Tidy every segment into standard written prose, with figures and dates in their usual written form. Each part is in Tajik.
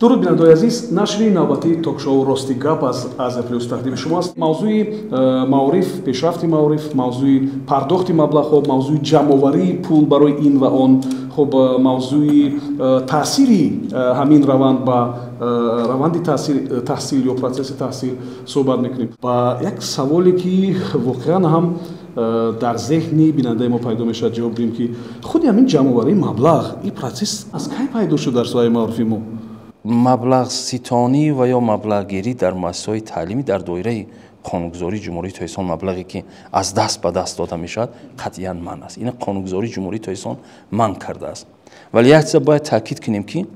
дуруд бинандаи азиз, нашри навбатии токшоу рости гап аз Азия+ тақдими шумоаст. Мавзӯи маориф, пешрафти маориф, мавзӯи пардохти маблағҳо, мавзӯи ҷамъоварии пул барои ин ва он, хуб мавзӯи таъсири ҳамин раванд ба раванди таҳсил ё процесси таҳсил суҳбат мекунем. Ва як саволе ки воқеан ҳам дар зеҳни бинандаи мо пайдо мешавад ҷавоб диҳем ки худи ҳамин ҷамъоварии маблағ, ин процесс аз кай пайдо шуд дар соҳаи маорифи мо? маблағситонӣ ва ё маблағгирӣ дар муассисаҳои таълимӣ дар доираи қонунгузории ҷумҳурии Тоҷикистон маблағе ки аз даст ба даст дода мешавад қатъиян манъ аст. ин қонунгузории ҷумҳурии Тоҷикистон манъ кардааст. вале як чиз бояд таъкид кунем ки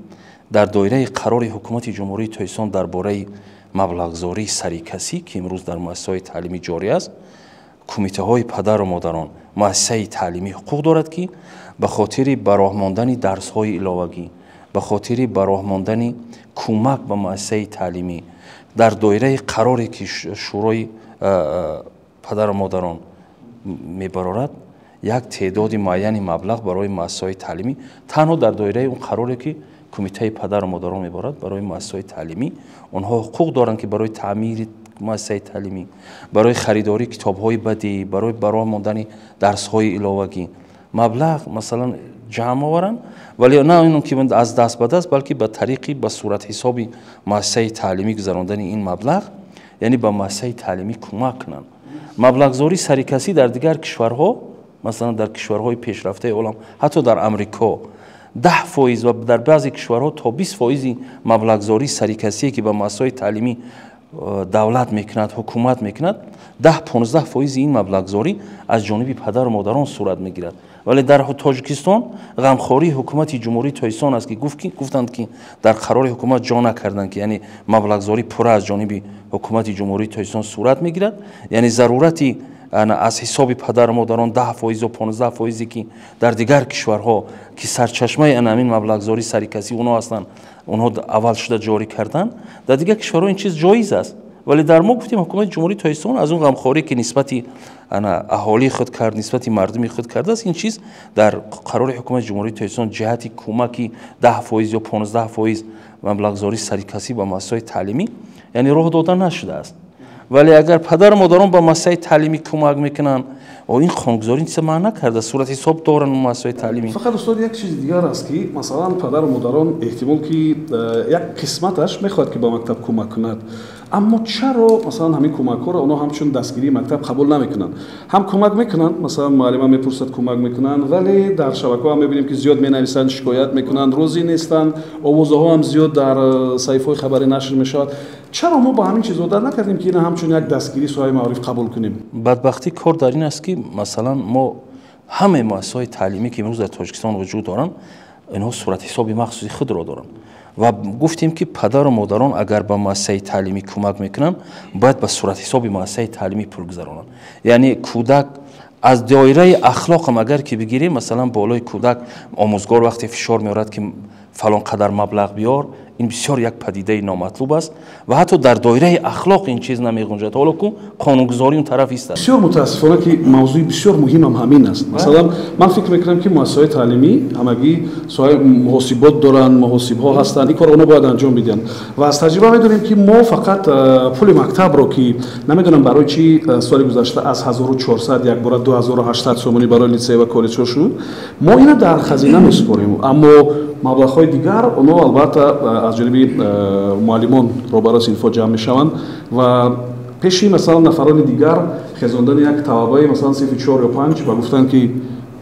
дар доираи қарори ҳукумати ҷумҳурии Тоҷикистон дар бораи маблағгузории сарикасӣ ки имрӯз дар муассисаҳои таълимӣ ҷорӣ аст, кумитаҳои падару модарон муассисаи таълимӣ ҳуқуқ дорад ки ба хотири ба роҳ мондани дарсҳои иловагӣ, ба хотири ба роҳ мондани кӯмак ба муассисаи таълимӣ дар доираи қароре ки шӯрои падару модарон мебарорад, як теъдоди муайяни маблағ барои муассисаҳои таълимӣ танҳо дар доираи он қароре ки кумитаи падару модарон мебарорад барои муассисаҳои таълимӣ онҳо ҳуқуқ доранд ки барои таъмири муассисаи таълимӣ, барои харидории китобҳои бадеӣ, барои ба роҳ мондани дарсҳои иловагӣ маблағ масалан ҷамъ оваранд, вале на ин ки аз даст ба даст, балки ба тариқи ба суратҳисоби муассисаи таълимӣ гузарондани ин маблағ, яъне ба муассисаи таълимӣ кӯмак кунанд. маблағгузории сарикасӣ дар дигар кишварҳо, масалан дар кишварҳои пешрафтаи олам, ҳатто дар Амрико 10% ва дар баъзе кишварҳо то 20% маблағгузории сарикасие ки ба муассисаҳои таълимӣ давлат мекунад, ҳукумат мекунад, 10-15% ин маблағгузорӣ аз ҷониби падару модарон сурат мегирад. вале дар Тоҷикистон ғамхории ҳукумати ҷумҳурии Тоҷикистон аст ки гуфтанд ки дар қарори ҳукумат ҷо накарданд ки яъне маблағгузорӣ пурра аз ҷониби ҳукумати ҷумҳурии Тоҷикистон сурат мегирад, яъне зарурати аз ҳисоби падару модарон 10% ё 15% ки дар дигар кишварҳо ки сарчашмаи ҳамин маблағгузории сарикасӣ онҳо ҳастанд, онҳо аввал шуда ҷорӣ карданд, дар дигар кишварҳо ин чиз ҷоиз аст. вале дар мо гуфтем ҳукумати ҷумҳурии Тоҷикистон аз он ғамхорие ки нисбати аҳолии худ кард, нисбати мардуми худ кардааст, ин чиз дар қарори ҳукумати ҷумҳурии Тоҷикистон ҷиҳати кӯмаки 10% ё 15% маблағгузории сарикасӣ ба муассисаҳои таълимӣ яъне роҳ дода нашудааст. вале агар падару модарон ба муассисаи таълимӣ кӯмак мекунанд, ин қонунгузорӣ чиз маън накарда, сурат ҳисоб доранд муассисаҳои таълимӣ. фақат устод як чизи дигар аст ки масалан падару модарон эҳтимол ки як қисматаш мехоҳад ки ба мактаб кӯмак кунад, аммо чаро масалан ҳамин кӯмакҳоро онҳо ҳамчун дастгирии мактаб қабул намекунанд. ҳам кӯмак мекунанд, масалан муаллима мепурсад кӯмак мекунанд, вале дар шабакаҳо ҳам мебинем ки зиёд менависанд, шикоят мекунанд, розӣ нестанд, овозаҳо ҳам зиёд дар саҳифаҳои хабарӣ нашр мешавад. чаро мо ба ҳамин чиз одат накардем ки ина ҳамчун як дастгирии соҳаи маориф қабул кунем? бадбахтӣ кор дар ин аст ки масалан мо ҳамаи муассисаҳои таълимӣ ки имрӯз дар Тоҷикистон вуҷуд доранд, инҳо суратҳисоби махсуси худро доранд ва гуфтем ки падару модарон агар ба муассисаи таълимӣ кӯмак мекунанд, бояд ба суратҳисоби муассисаи таълимӣ пул гузаронанд. яъне кӯдак аз доираи ахлоқам агар ки бигирем, масалан болои кӯдак омӯзгор вақте фишор меорад ки фалон қадар маблағ биёр, ин бисёр як падидаи номатлуб аст ва ҳатто дар доираи ахлоқ ин чиз намеғунҷад, ҳоло ку қонунгузорӣ он тараф ист. бисёр мутаассифона ки мавзӯи бисёр муҳимам ҳамин аст. масалан ман фикр мекунам ки муассисаҳои таълимӣ ҳамагӣ соҳаи муҳосибот доранд, муҳосибҳо ҳастанд, ин кор онҳо бояд анҷом бидиҳанд ва аз таҷриба медонем ки мо фақат пули мактабро ки намедонам барои чи соли гузашта аз 1400 як бора 2800 сомонӣ барои литсей ва коллеҷҳо шуд, мо ина дар хазина месупорем, аммо маблағҳои дигар онҳо албатта аз ҷониби муаллимон роҳбарони синфҳо ҷамъ мешаванд ва пеши масалан нафарони дигар хезондани як талабаи масалан синфи 4 ё 5 ва гуфтанд ки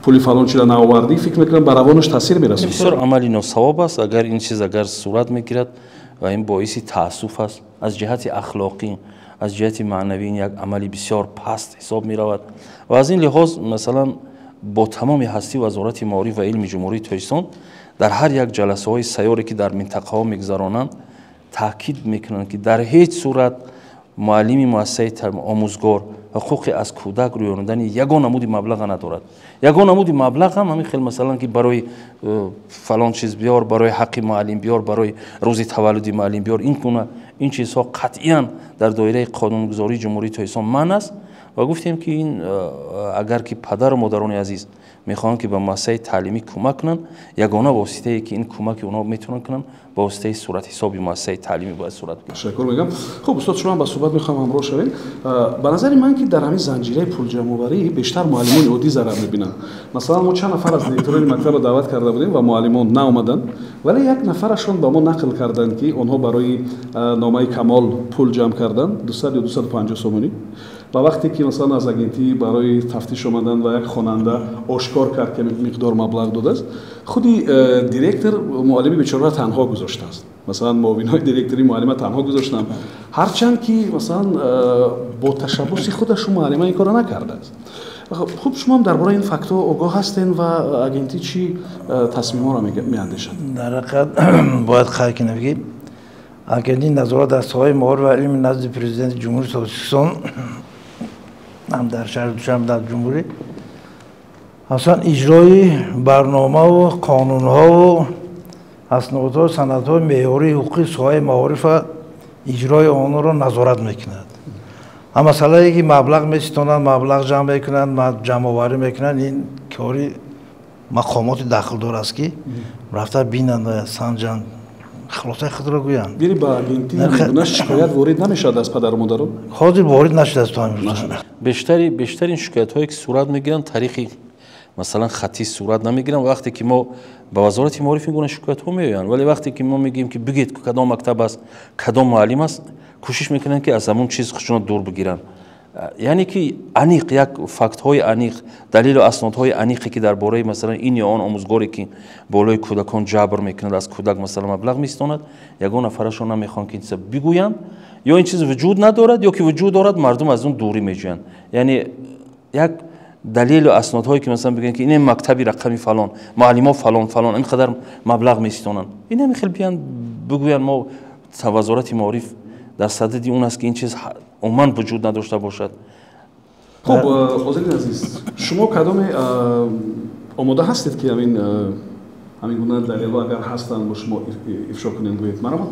пули фалон чиро наовардӣ, фикр мекунам ба равонаш таъсир мерасонад. бисёр амали носавоб аст агар ин чиз агар сурат мегирад ва ин боиси таассуф аст. аз ҷиҳати ахлоқӣ, аз ҷиҳати маънавӣ ин як амали бисёр паст ҳисоб меравад ва аз ин лиҳоз масалан бо тамоми ҳастии вазорати маориф ва илми ҷумҳурии Тоҷикистон дар ҳар як ҷаласаҳои сайёре ки дар минтақаҳо мегузаронанд таъкид мекунанд ки дар ҳеҷ сурат муаллими муассисаи омӯзгор ҳуқуқи аз кӯдак рӯёнидани ягон намуди маблаға надорад. ягон намуди маблағ ҳам ҳамин хел масалан ки барои фалон чиз биёр, барои ҳаққи муаллим биёр, барои рӯзи таваллуди муаллим биёр, ин чизҳо қатъиян дар доираи қонунгузории ҷумҳурии Тоҷикистон манъ аст ва гуфтем ки ин агар ки падару модарони азиз میخوان که به مؤسسه تعلیمی کمک کنن. یگانه واسطه ای که این کمک اونا میتونن کنن با واسطه صورت حساب مؤسسه تعلیمی باید صورت بگیره. تشکر میگم. خب استاد شما با صحبت میخوام همراه شوین. به نظر من که در همین زنجیره پول جمع آوری بیشتر معلمان عادی ضرر میبینن. مثلا ما چند نفر از دیکتورای مکتب رو دعوت کرده بودیم و معلمان نیومدن، ولی یک نفرشون با ما نقل کردن که اونها برای نامه کمال پول جمع کردن 200 یا 250 سومونی. و وقتی که مثلا از اگنتی برای تفتیش اومدن و یک خواننده آشکار کرد که مقدار مبلغ داده است، خودی دیرکتور معلمی بیچاره را تنها گذاشته است. مثلا معاونای دیرکتوری معلم تنها گذاشتن، هرچند که مثلا با تشبث خودشون معلم این کارو نکرده است. خب شما هم درباره این فاکتور آگاه هستین و اگنتی چی تصمیم‌ها را می‌اندیشند؟ در حقیقت باید خواهی کنم که اگنتی نظارت دسته‌های مهار و علمی نزد پرزیدنت جمهوری تاجیکستان هم در شهر دوشنبه در جمهوری اصلا اجرای برنامه و قانون‌ها و اسنادها و سندهای معیاری حقوقی ساحه معارف اجرای آنها را نظارت میکند. اما مسئله که مبلغ میستانند، مبلغ جمع میکنند، جمع آوری میکنند، این کاری مقامات داخلدار است که رفته بینند و سنجند خلاصه خود را گویند. دیری با اگنتی نمونه شکایت وارد نمیشد از پدر و مادران؟ حاضر وارد نشده است تا امروز. بیشترین شکایت هایی که صورت میگیرن تاریخی مثلا خطی صورت نمیگیرن. وقتی که ما با وزارت معارف این گونه شکایت ها میآیند، ولی وقتی که ما میگیم که بگید که کدام مکتب است، کدام معلم است، کوشش میکنن که از همون چیز خودشون دور بگیرن. یعنی که انیق یک فکت های انیق، دلیل و اسناد های انیقی که درباره مثلا این یا آن آموزگاری که بالای کودکان جبر میکند، از کودک مثلا مبلغ میستاند، یگان نفرشون نمیخوان که این چیز بگوین، یا این چیز وجود ندارد یا که وجود دارد مردم از اون دوری میجوین. یعنی یک دلیل و اسنادهایی که مثلا بگن که این مکتبی رقمی فلان، معلم ها فلان اینقدر مبلغ میستانن، این نمیخواد بیان بگوین ما وزارت معارف در صدد اون است که این چیز عموما وجود نداشته باشد. خب حاضرین عزیز، شما کدام آماده هستید که همین گونه دلیل‌ها اگر هستند با شما افشا کنید گویید؟ مرحبا.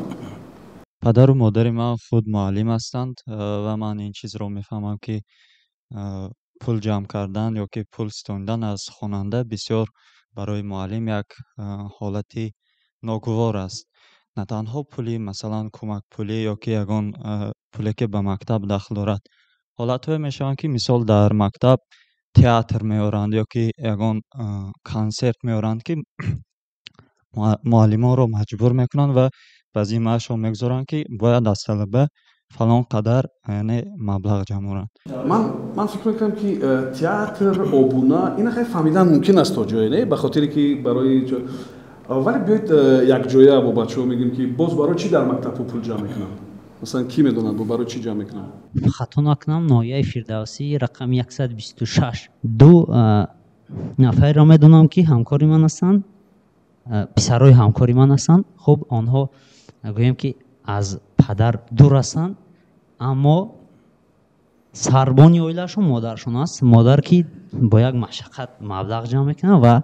پدر و مادر من خود معلم هستند و من این چیز رو میفهمم که پول جمع کردن یا که پول ستاندن از خواننده بسیار برای معلم یک حالتی ناگوار است. نه تنها پولی مثلا کمک پولی یا که یگان پولی که به مکتب داخل دارد، حالت‌های میشوند که مثال در مکتب تئاتر میارند یا که یگان کنسرت میارند که معلمان رو مجبور میکنند و بعضی معاشو میگذارند که باید از طلبه فلان قدر یعنی مبلغ جمع کنند. من فکر میکنم که تئاتر آبونا این خیلی فهمیدن ممکن است تا جایی نه، به خاطری که برای ولی بیاید یک جایه با بچه‌ها میگیم که باز برای چی در مکتب پول جمع میکنن؟ مثلا کی میدونن برای چی جمع میکنن؟ خطا نکنم نایه فردوسی رقم 126 دو نفر را میدونم که همکاری من هستند، پسرای همکاری من هستند. خب آنها گویم که از پدر دور هستند، اما سربانی اویلشون مادرشون است. مادر که با یک مشقت مبلغ جمع میکنه و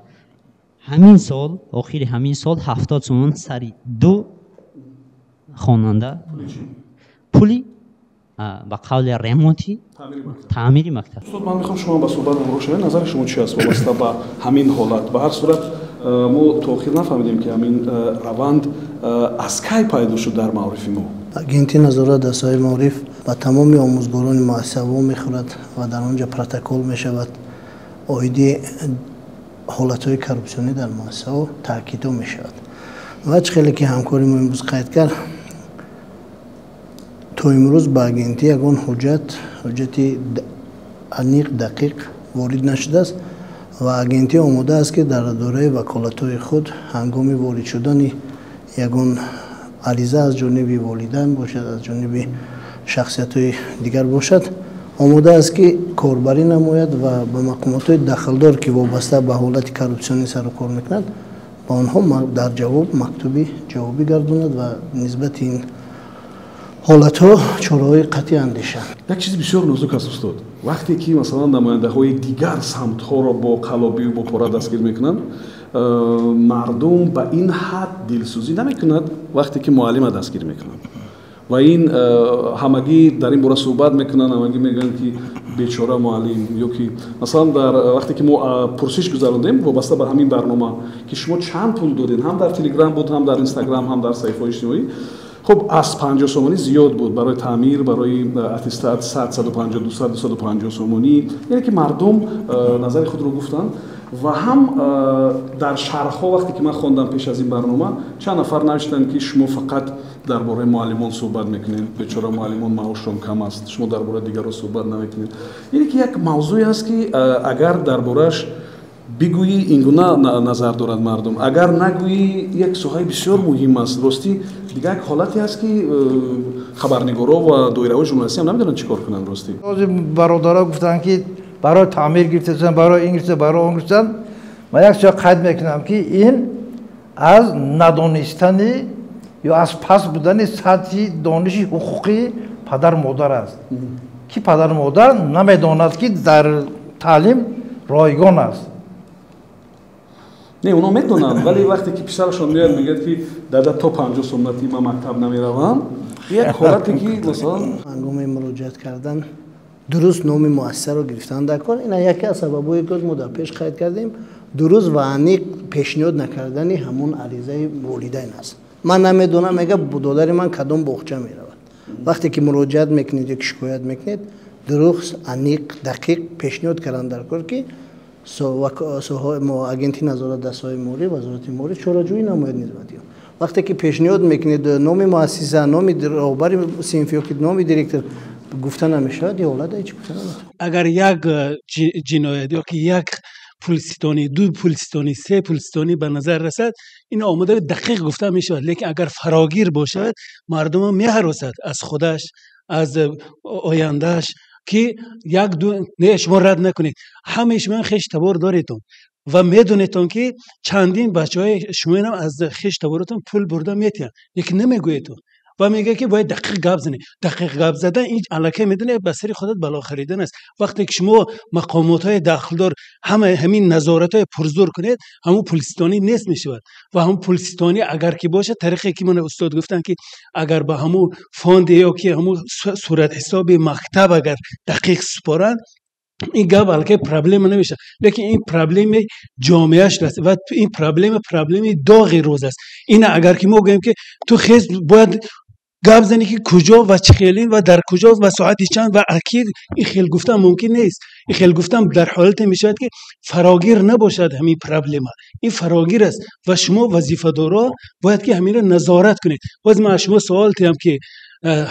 همین سال آخر همین سال 70 سومن سری دو خواننده پولی با قول ریمونتی تعمیری مکتب. استاد من میخوام شما با صحبت رو شما نظر شما چی است وابسته به همین حالت؟ به هر صورت ما تا آخر نفهمیدیم که همین روند از کی پیدا شد در معارف ما. اگنتی نظارت دسته‌های معارف با تمام آموزگاران مؤسسه میخورد و در آنجا پروتکل میشود آیدی حالت‌های کورپسیونی در مؤسسه تاکید میشود. وجه خیلی که همکاری ما امروز قید کرد تا امروز با اگنتی یگان حجتی عمیق دقیق وارد نشده است و اگنتی آماده است که در دوره وکالت‌های خود هنگام وارد شدن یگان عریضه از جانب والدین باشد، از جانب شخصیت‌های دیگر باشد، آماده است که کاربری نماید و به مقامات داخلدار که وابسته به حالت کورپسیونی سر و کار میکنند با آنها در جواب مکتوبی جوابی گرداند و نسبت این حالت‌ها چاره‌های قطعی اندیشند. یک چیز بسیار نازک است استاد، وقتی که مثلا نماینده‌های دیگر سمت‌ها را با قلابی و با پاره دستگیر میکنند، مردم به این حد دلسوزی نمیکنند وقتی که معلم دستگیر میکنند و این همگی در این باره صحبت میکنن، همگی میگن که бечора муаллим ёки масалан дар вақте ки мо пурсиш гузарондем вобаста ба ҳамин барнома ки шумо чанд пул додед ҳам дар телеграм буд ҳам дар инстаграм ҳам дар саҳифаҳои иҷтимоӣ хуб аз 50 сомонӣ зиёд буд барои таъмир барои аттестат 100 150 200 250 сомонӣ яъне ки мардум назари худро гуфтанд ва ҳам дар шарҳҳо вақте ки ман хондам пеш аз ин барнома чанд нафар навиштанд ки шумо фақат дар бораи муаллимон суҳбат мекунед бечора муаллимон маошшон кам аст шумо дар бораи дигарон суҳбат намекунед яъне ки як мавзӯе аст ки агар дар борааш бигӯӣ ин гуна назар дорад мардум агар нагӯӣ як соҳаи бисёр муҳим аст ростӣ дигар як ҳолате аст ки хабарнигоро ва доираҳои журналистӣ ҳам намедонанд чӣ кор кунанд ростӣ бародаро гуфтанд ки барои таъмир гирифтасан барои ин гирифтасан барои он гирифтасан ман як чиз қайд мекунам ки ин аз надонистани ё аз паст будани сатҳи дониши ҳуқуқи падару модар аст ки падару модар намедонад ки дар таълим ройгон аст не оно медонанд вале вақте ки писарашон меояд мегӯяд ки дада то 50 сомонати ман мактаб намеравам як ҳолате ки масалан ҳангоми муроҷиат кардан дуруст номи муассисаро гирифтан дар кор ина яке аз сабабҳое ки мо дар пеш қайд кардем дуруст ва аниқ пешниҳод накардани ҳамон аризаи волидайн аст ман намедонам мега додари ман кадом боғча меравад вақте ки муроҷиат мекунед ё ки шикоят мекунед дуруст аниқ дақиқ пешниҳод кардан дар кор ки агенти назорат дар соҳаи молӣ вазорати молӣ чораҷӯӣ намояд нисбати он вақте ки пешниҳод мекунед номи муассиса номи роҳбари синф ё ки номи директор гуфта намешавад ё ҳолат ҳеҷ гуфта намешавад агар як ҷиноят ё ки як пулситонӣ ду пулситонӣ се пулситонӣ ба назар расад ин омода дақиқ гуфта мешавад лекин агар фарогир бошад мардумо меҳаросад аз худаш аз ояндааш ки як ду не шумо рад накунед ҳамаи шумо хештабор доредтон ва медонедтон ки чандин бачаҳои шумоам аз хештаборотон пул бурда метиҳанд лекин намегӯедтон ва мега ки бояд дақиқ гап занед дақиқ гап задан ин аллакай медонед ба сари худат бало харидан аст вақте ки шумо мақомотҳои дахлдор ҳамин назоратҳои пурзур кунед ҳамун пулситонӣ нест мешавад ва ҳамун пулситонӣ агар ки бошад тариқе ки мана устод гуфтанд ки агар ба ҳамун фонде ё ки ҳамун суратҳисоби мактаб агар дақиқ супоранд ин гап аллакай проблема намешавад лекин ин проблеми ҷомеаш аст ва ин проблеми доғи рӯз аст ина агар ки мо гӯем ки ту хез бояд гап зани ки куҷо ва чӣ хелин ва дар куҷо ва соати чанд ва акид ин хел гуфтан мумкин нест ин хел гуфтан дар ҳолате мешавад ки фарогир набошад ҳамин проблема ин фарогир аст ва шумо вазифадоро бояд ки ҳаминро назорат кунед боз ман аз шумо суол тиҳам ки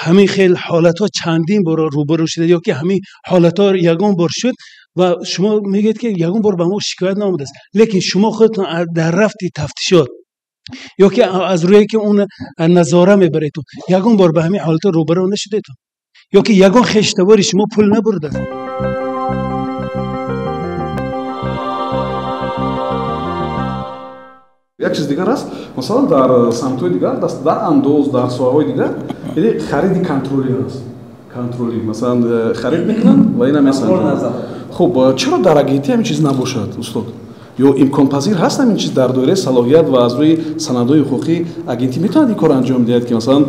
ҳамин хел ҳолатҳо чандин бор рӯбарӯ шуда ё ки ҳамин ҳолатҳо ягон бор шуд ва шумо мегӯед ки ягон бор ба мо шикоят наомадааст лекин шумо худтон дар рафти тафтишот ё ки аз рӯе ки он назора мебаредтон ягон бор ба ҳамин ҳолатҳо рӯбарӯ нашудедтон ё ки ягон хештавори шумо пул набурдааст як чиз дигар аст масалан дар самтҳои дигар дар андоз дар соҳаҳои дигар хариди контроли аст контроли масалан харид мекунанд ва ина месанҷанд хуб чаро дар агенти ҳамин чиз набошад устод ё имконпазир ҳаст ҳамин чиз дар доираи салоҳият ва аз рӯи санадҳои ҳуқуқӣ агентӣ метавонад ин корро анҷом диҳад ки масалан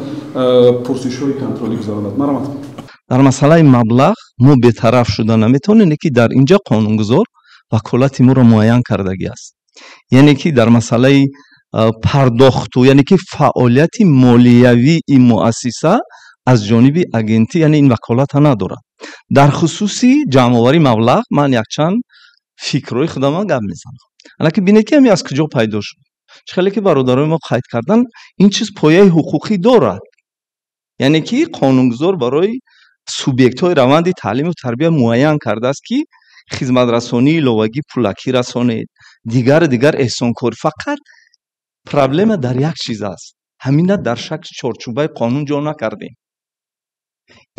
пурсишҳои контролӣ гузаронад марамат дар масъалаи маблағ мо бетараф шуда наметавонем ки дар инҷа қонунгузор ваколати моро муайян кардагӣ аст яъне ки дар масъалаи пардохту яъне ки фаъолияти молиявии муассиса аз ҷониби агентӣ яъне ин ваколата надорад дар хусуси ҷамъоварии маблағ ман якчанд фикрҳои худамон гап мезанам анаки бинед ки ҳамин аз куҷо пайдо шуд чӣ хеле ки бародарои мо қайд кардан ин чиз пояи ҳуқуқӣ дорад яъне ки қонунгузор барои субъектҳои раванди таълиму тарбия муайян кардааст ки хизматрасонии иловагӣ пулакӣ расонед дигар эҳсонкорӣ фақат проблема дар як чиз аст ҳамина дар шакли чорчӯбаи қонун ҷо накардем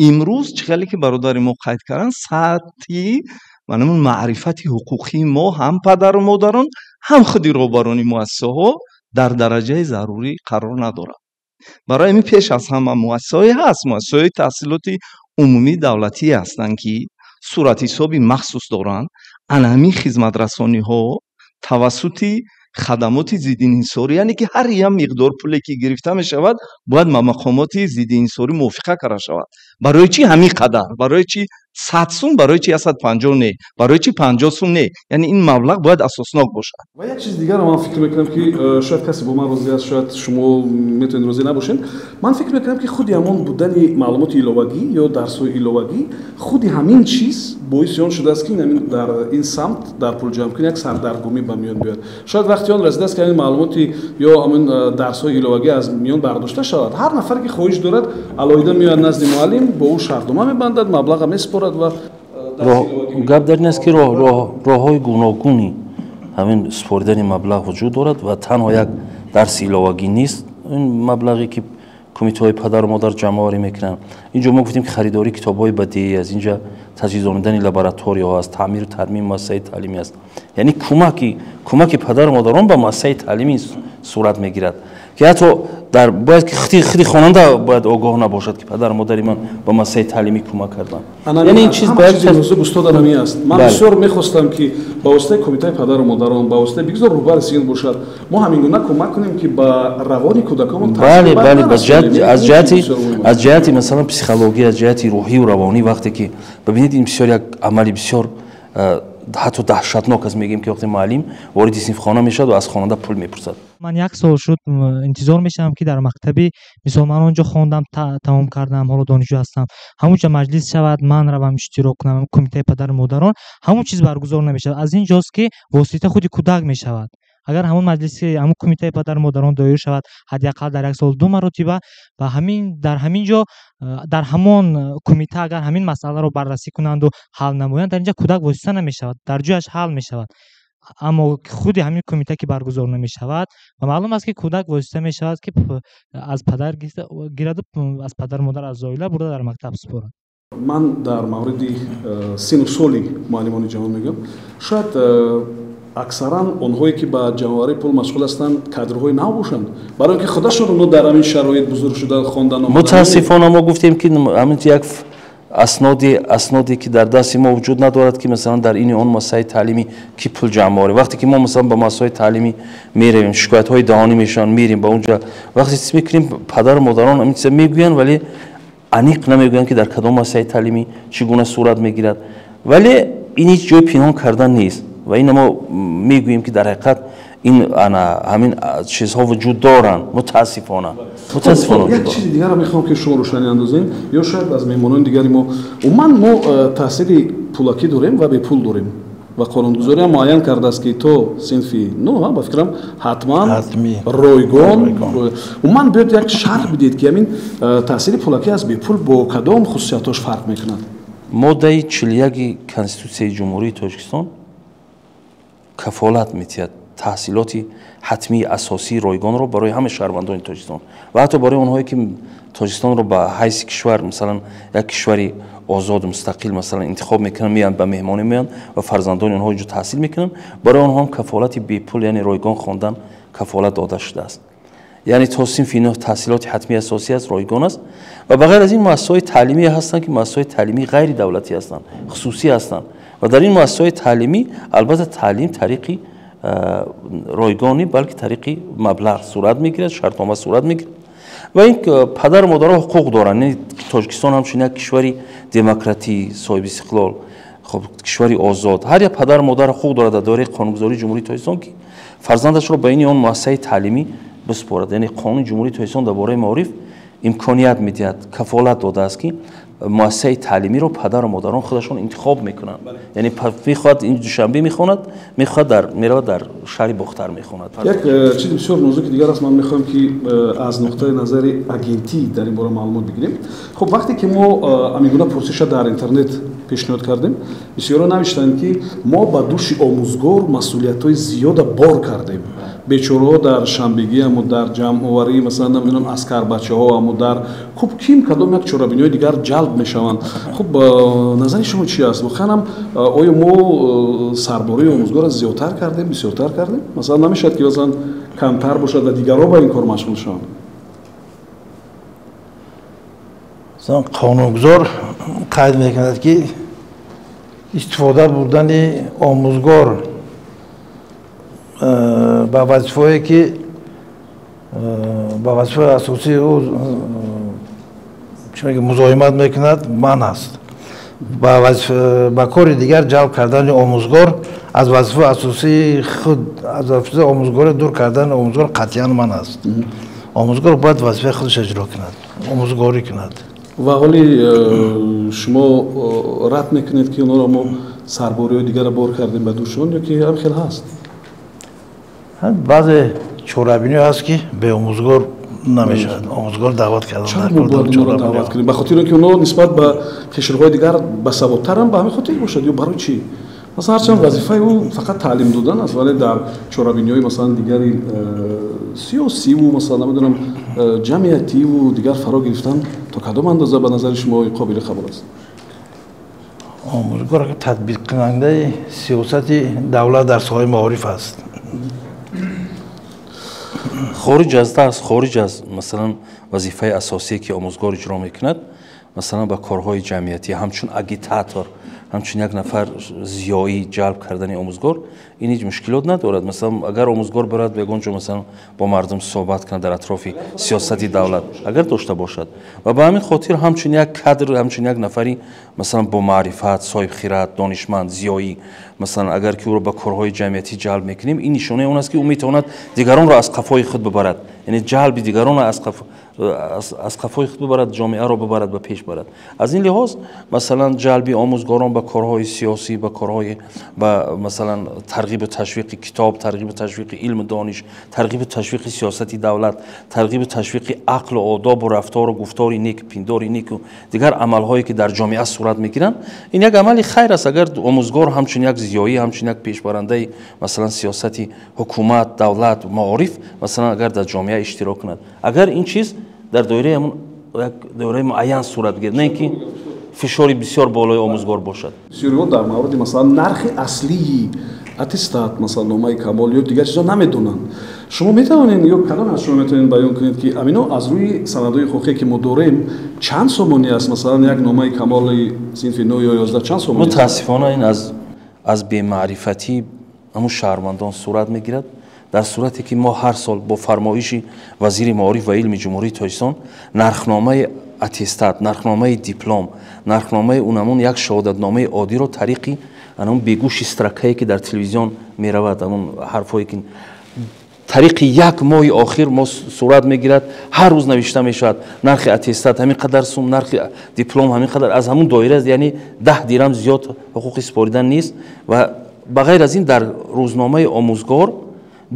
имрӯз чӣ хеле ки бародари мо қайд карданд сатҳи манамун маърифати ҳуқуқии мо ҳам падару модарон ҳам худи роҳбарони муассисаҳо дар дараҷаи зарурӣ қарор надорад барои ҳамин пеш аз ҳама муассисаҳое ҳаст муассисаҳои таҳсилоти умумии давлатӣ ҳастанд ки суратҳисоби махсус доранд ана ҳамин хизматрасониҳо тавассути хадамоти зиддинҳисорӣ яъне ки ҳар як миқдор пуле ки гирифта мешавад бояд ба мақомоти зиддинҳисорӣ мувофиқа карда шавад барои чӣ ҳамин қадар барои чӣ 100 сум барои чи 150 не барои чи 50 сум не яъне ин маблағ бояд асоснок бошад. ва як чизи дигар ман фикр мекунам ки шояд касе бо ман розӣ аст шояд шумо метавонед розӣ набошед ман фикр мекунам ки худи ҳамон будани маълумоти иловагӣ ё дарсҳои иловагӣ худи ҳамин чиз боиси он шудааст ки дар ин самт дар пулҷамъкунӣ як сардаргумӣ ба миён биёяд. шояд вақти он расидааст ки ҳамин маълумоти ё ҳамин дарсҳои иловагӣ аз миён бардошта шавад ҳар нафаре ки хоҳиш дорад алоҳида меояд назди муаллим бо ӯ шартнома мебандад маблаға месупорад ва гап дар ин аст ки роҳҳои гуногуни ҳамин супоридани маблағ вуҷуд дорад ва танҳо як дарси иловагӣ нест ин маблағе ки кумитаҳои падару модар ҷамъоварӣ мекунанд. инҷо мо гуфтем ки харидории китобҳои бадеӣ аст, инҷа таҷҳизонидани лабораторияҳо аст, таъмиру тармими муассисаи таълимӣ аст. яъне кӯмаки падару модарон ба муассисаи таълимӣ сурат мегирад ки ҳатто бояд ки худи хонанда бояд огоҳ набошад ки падару модари ман ба муассисаи таълимӣ кӯмак карданд. яъне ин чиз бояд устодам ҳамин аст. ман бисёр мехостам ки ба воситаи кумитаи падару модарон ба воситаи бигзор рӯҳбари синф бошад мо ҳамин гуна кӯмак кунем ки ба равони кӯдаконмон аз ҷиҳати масалан психология аз ҷиҳати рӯҳию равонӣ вақте ки бибинед ин бисёр як амали бисёр ҳатто таҳшатнок аст мегӯем ки вақте муаллим вориди синфхона мешавад ва аз хонанда пул мепурсад. ман як сол шуд интизор мешавам ки дар мактаби мисол ман он ҷо хондам тамом кардам ҳоло донишҷӯ ҳастам ҳамун ҷо маҷлис шавад ман равам иштирок кунам кумитаи падару модарон ҳамун чиз баргузор намешавад аз ин ҷост ки восита худи кӯдак мешавад. агар ҳамун маҷлиси ҳамун кумитаи падару модарон доир шавад ҳадиақал дар як сол 2 маротиба ва дар ҳамин ҷо дар ҳамон кумита агар ҳамин масъаларо баррасӣ кунанду ҳал намоянд дар ин ҷо кӯдак восита намешавад дар ҷояш ҳал мешавад. аммо худи ҳамин кумита ки баргузор намешавад ва маълум аст ки кӯдак восита мешавад ки аз падар гираду аз падару модар аз оила бурда дар мактаб супорад. ман дар мавриди сину соли муаллимони ҷавон мегӯям шояд аксаран онҳое ки ба ҷамъоварии пул машғул ҳастанд кадрҳои нав бошанд барои ки худашонро дар ҳамин шароит бузург шуда хондан мутаассифона мо гуфтем ки ҳамин як асноде ки дар дасти мо вуҷуд надорад ки масалан дар ини он муассисаи таълимӣ ки пул ҷамъоварӣ вақте ки мо масалан ба муассисаҳои таълимӣ меравем шикоятҳои даҳонӣ мешаванд мерем ба унҷа вақте чиз мекунем падару модарон ҳамин чиза мегӯянд вале аниқ намегӯянд ки дар кадом муассисаи таълимӣ чӣ гуна сурат мегирад вале ин ҳеҷ ҷои пинҳон кардан нест ва ин мо мегӯем ки дар ҳақиқат ин ҳамин чизҳо вуҷуд доранд мутаассифона. як чизи дигарро мехоҳам ки шумо рӯшанӣ андозем ё шояд аз меҳмонони дигари мо умуман мо таҳсили пулакӣ дорем ва бепул дорем ва қонунгузориам муайян кардааст ки то синфи ну ба фикрам ҳатман ройгон умуман биёд як шарҳ бидед ки ҳамин таҳсили пулакӣ аз бепул бо кадом хусусиятош фарқ мекунад. моддаи 41 конститутсияи ҷумҳурии тоҷикистон кафолат метиҳад таҳсилоти ҳатмии асосии ройгонро барои ҳама шаҳрвандони тоҷикистон ва ҳатто барои онҳое ки тоҷикистонро ба ҳайси кишвар масалан як кишвари озоду мустақил масалан интихоб мекунанд меянд ба меҳмонӣ меянд ва фарзандони онҳо инҷо таҳсил мекунанд барои онҳо ҳам кафолати бепул яъне ройгон хондан кафолат дода шудааст. яъне то синфи 9 таҳсилоти ҳатмии асосӣ аст ройгон аст ва ба ғайр аз ин муассисаҳои таълимие ҳастанд ки муассисаҳои таълимии ғайри давлатӣ ҳастанд хусусӣ ҳастанд ва дар ин муассисаҳои таълимӣ албатта таълим тариқи ройгонӣ балки тариқи маблағ сурат мегирад шартнома сурат мегирад ва ин падару модарҳо ҳуқуқ доранд. тоҷикистон ҳамчун як кишвари демократӣ соҳиби истиқлол кишвари озод ҳар як падару модар ҳуқуқ дорад дар доираи қонунгузории ҷумҳурии тоҷикистон ки фарзандашро ба ини он муассисаи таълимӣ бисупорад. яъне қонуни ҷумҳурии тоҷикистон дар бораи маориф имконият медиҳад кафолат додааст ки муассисаи таълимиро падару модарон худашон интихоб мекунанд яъне мехоҳад ин душанбе мехонад мехоҳад меравад дар шаҳри бохтар мехонад. як чизи бисёр нозуки дигар аст ман мехоҳам ки аз нуқтаи назари агентӣ дар ин бора маълумот бигирем. хуб вақте ки мо ҳамин гуна пурсиша дар интернет пешниҳод кардем бисёро навиштанд ки мо ба дӯши омӯзгор масъулиятҳои зиёда бор кардем бечораҳо дар шанбегиаму дар ҷамъоварӣ масалан намедонам аскарбачаҳоаму дар хуб ким кадом як чорабиниҳои дигар ҷалб мешаванд. хуб назари шумо чӣ аст воқеан ҳам оё мо сарбории омӯзгора зиёдтар кардем бисёртар кардем масалан намешавад ки масалан камтар бошад ва дигарҳо ба ин кор машғул шаванд. қонунгузор қайд мекунад ки истифода бурдани омӯзгор ба вазифае ки ба вазифаи асосии ӯ музоҳимат мекунад ман аст. با کار دیگر جلب کردن آموزگار از وظیفه اساسی خود از وظیفه آموزگار دور کردن آموزگار قطعا من است. آموزگار باید وظیفه خودش اجرا کند، آموزگاری کند. و حالی شما رد میکنید که اونا را ما سرباری دیگر بار کردیم به دوشون یا که هم خیلی هست؟ بعضی چورابینی هست که به آموزگار نمیشد، آموزگار دعوت کردن. چرا ما باید اونا را دعوت کنیم؟ به خاطر اینکه اونا نسبت به کشورهای دیگر باسوادتر هم به همین خاطر باشد یا برای چی؟ مثلا هرچند وظیفه او فقط تعلیم دادن است ولی در چورابینی‌های مثلا دیگری سیاسی و مثلا نمیدونم جمعیتی و دیگر فرا گرفتن تا کدام اندازه به نظر شما قابل قبول است؟ آموزگار که تطبیق کننده سیاست دولت در ساحه معارف است. خارج از مثلا وظیفه اساسی که آموزگار اجرا میکند، مثلا با کارهای جمعیتی همچون اگیتاتور، همچون یک نفر زیایی جلب کردن آموزگار، این هیچ مشکلات ندارد. مثلا اگر آموزگار برد به اونجا مثلا با مردم صحبت کنه در اطراف سیاست دولت اگر داشته باشد و به همین خاطر همچون یک کادر، همچون یک نفری مثلا با معرفت، صاحب خیرات، دانشمند، زیایی، مثلا اگر که او را با کارهای جمعیتی جلب میکنیم، این نشانه اون است که او میتواند دیگران را از قفای خود ببرد، یعنی جلب دیگران را از قفای خود ببرد، جامعه را ببرد به پیش برد. از این لحاظ مثلا جلب آموزگاران به کارهای سیاسی، به کارهای مثلا ترغیب و تشویق کتاب، ترغیب و تشویق علم دانش، ترغیب و تشویق سیاست دولت، ترغیب و تشویق عقل و آداب و رفتار و گفتار نیک، پندار نیک و دیگر عملهایی که در جامعه صورت میگیرند، این یک عمل خیر است. اگر آموزگار همچون یک زیایی، همچون یک پیشبرنده مثلا سیاست حکومت، دولت، معارف مثلا اگر در جامعه اشتراک کند، اگر این چیز در دایره همون یک دوره معین صورت بگیرد، نه اینکه فشاری بسیار بالای آموزگار باشد. بسیاری در مورد مثلا نرخ اصلی اتستات، مثلا نامه کمال یا دیگر چیزا نمیدونن. شما میتونین یا کدام از شما میتونین بیان کنید که امینا از روی سندهای حقوقی که ما داریم چند سومانی است؟ مثلا یک نامه کمال صنف 9 یا 11 چند سومانی؟ متاسفانه این از بی‌معرفتی همون شهروندان صورت میگیرد، در صورتی که ما هر سال با فرمایش وزیر معارف و علم جمهوری تاجیکستان نرخنامه اتستات، نرخنامه دیپلم، نرخنامه اونمون یک شهادتنامه عادی رو طریقی اون بگوش استرکایی که در تلویزیون میرود، اون حرفایی که طریق یک ماه آخر ما صورت میگیرد، هر روز نوشته میشد نرخ اتستات همین قدر سوم، نرخ دیپلم همین قدر، از همون دایره است، یعنی 10 درهم زیاد حقوق سپاریدن نیست. و بغیر از این در روزنامه آموزگار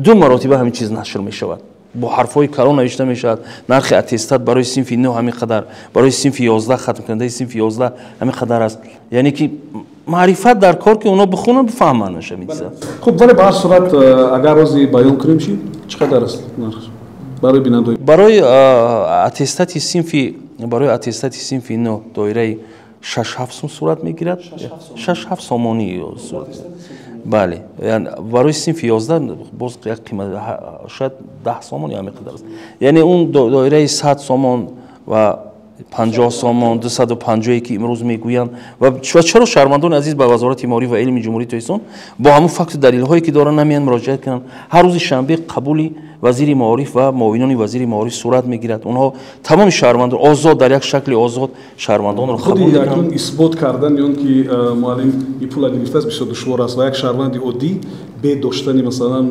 2 مرتبه همین چیز نشر می شود، با حرفای کلان نوشته می شود نرخ اتستات برای صنف 9 همین قدر، برای صنف 11 ختم کننده صنف 11 همین قدر است. یعنی که معرفت در کار که اونا بخونن بفهمن نشه میشه. خب ولی به هر صورت اگر روزی بیان کنیم چی چقدر است نرخ برای بیننده؟ برای اتستات صنف 9 دایره 6-7 سوم صورت میگیرد، 6-7 سومانی صورت. بله، یعنی برای صنف 11 باز یک قیمت شاید 10 سومانی همین قدر است. یعنی اون دایره 100 سومن و 50 سومن 250 که امروز میگویند و چرا شهروندان عزیز به وزارت معارف و علم جمهوری تاجیکستان با همون فکت و دلیل هایی که دارن نمیان مراجعه کنن، هر روز شنبه قبولی وزیر معارف و معاونان وزیر معارف صورت میگیرد. اونها تمام شهروندان آزاد در یک شکل آزاد شهروندان رو قبول میکنند. خودی اثبات کردن یون که معلم این پول گرفته است بسیار دشوار است و یک شهروند عادی به داشتن مثلا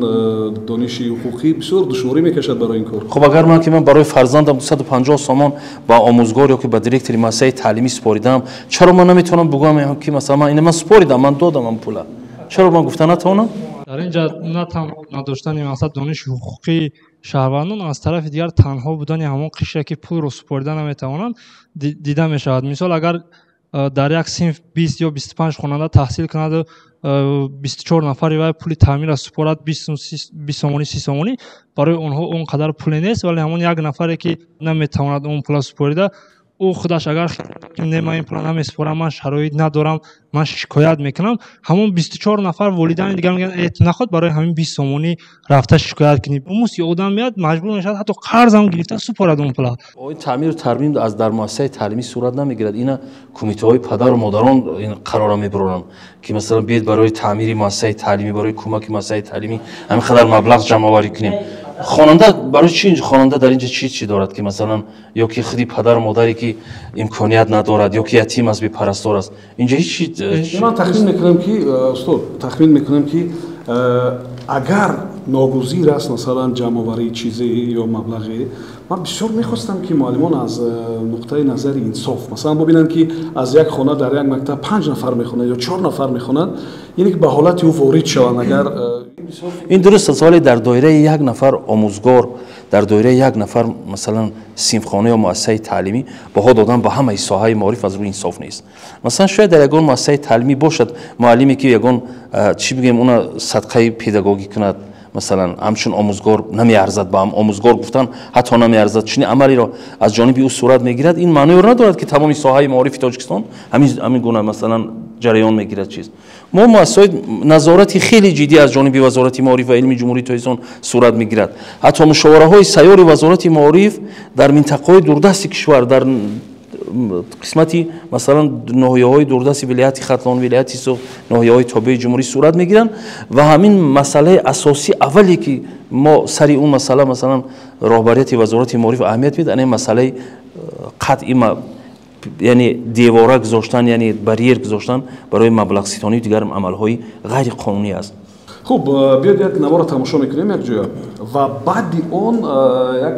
دانش حقوقی بسیار دشواری میکشد برای این کار. خب اگر من برای فرزندم 250 سومان با آموزگار یا که با دیرکتور مؤسسه تعلیمی سپاریدم، چرا من نمیتونم بگم که مثلا من سپاریدم، من دادم من پول؟ چرا من گفتن نتونم؟ در اینجا نه تنها نداشتن مثلا دانش حقوقی شهروندان، از طرف دیگر تنها بودن همون قشری که پول رو سپردن نمیتوانند دیده میشود. مثال اگر در یک صنف 20 یا 25 خواننده تحصیل کند، 24 نفر و پول تعمیر از سپارت 20 سومانی 30 سومانی، برای اونها اونقدر پول نیست، ولی همون یک نفری که نمیتواند اون پول سپاریده، او خودش اگر من این پول نمیسپارم، من شرایط ندارم، من شکایت میکنم، همون 24 نفر والدین دیگر میگن نخواد برای همین 20 سومانی رفته شکایت کنی، اون سی آدم میاد مجبور میشه حتی قرض هم گرفته سپارد اون پول. این تعمیر و ترمیم از در مؤسسه تعلیمی صورت نمیگیرد، اینا کمیته های پدر و مادران این قرار میبرن که مثلا بیاد برای تعمیر مؤسسه تعلیمی، برای کمک مؤسسه تعلیمی همین قدر مبلغ جمع آوری کنیم. خاننده برای چی خواننده در اینجا چی دارد که مثلا یا که خودی پدر و مادری که امکانیت ندارد یا که یتیم است بی پرستار است اینجا هیچ من تخمین میکنم که استاد تخمین میکنم که اگر ناگزیر است مثلا جمع آوری چیزی یا مبلغی من بسیار میخواستم که معلمان از نقطه نظر انصاف مثلا ببینن که از یک خانه در یک مکتب 5 نفر میخونند یا 4 نفر میخونند یعنی که به حالت او وارد شوند اگر این درست است ولی در دایره یک نفر آموزگار در دایره یک نفر مثلا صنفخانه یا مؤسسه تعلیمی بها دادن به همه ساحه معارف از روی انصاف نیست مثلا شاید در یگان مؤسسه تعلیمی باشد معلمی که یگان چی بگیم اون صدقه پداگوژی کند مثلا همچون آموزگار نمیارزد با هم آموزگار گفتن حتی نمیارزد چنین عملی را از جانب او صورت میگیرد این معنی را ندارد که تمام ساحه معارف تاجیکستان همین گونه مثلا جریان میگیرد چیز ما مؤسسات نظارتی خیلی جدی از جانب وزارت معارف و علم جمهوری تاجیکستان صورت میگیرد حتی مشاوره های سیار وزارت معارف در منطقه دوردست کشور در قسمتی مثلا ناحیه‌های دوردست ولایت ختلان ولایت سو ناحیه‌های تابع جمهوری صورت میگیرن و همین مسئله اساسی اولی که ما سری اون مسئله مثلا رهبریت وزارت معارف اهمیت میده این مسئله قطعی یعنی دیواره گذاشتن یعنی بریر گذاشتن برای مبلغ ستانی و دیگر عمل‌های غیر قانونی است خوب بیاید یک نوار تماشا میکنیم یک جا و بعد اون یک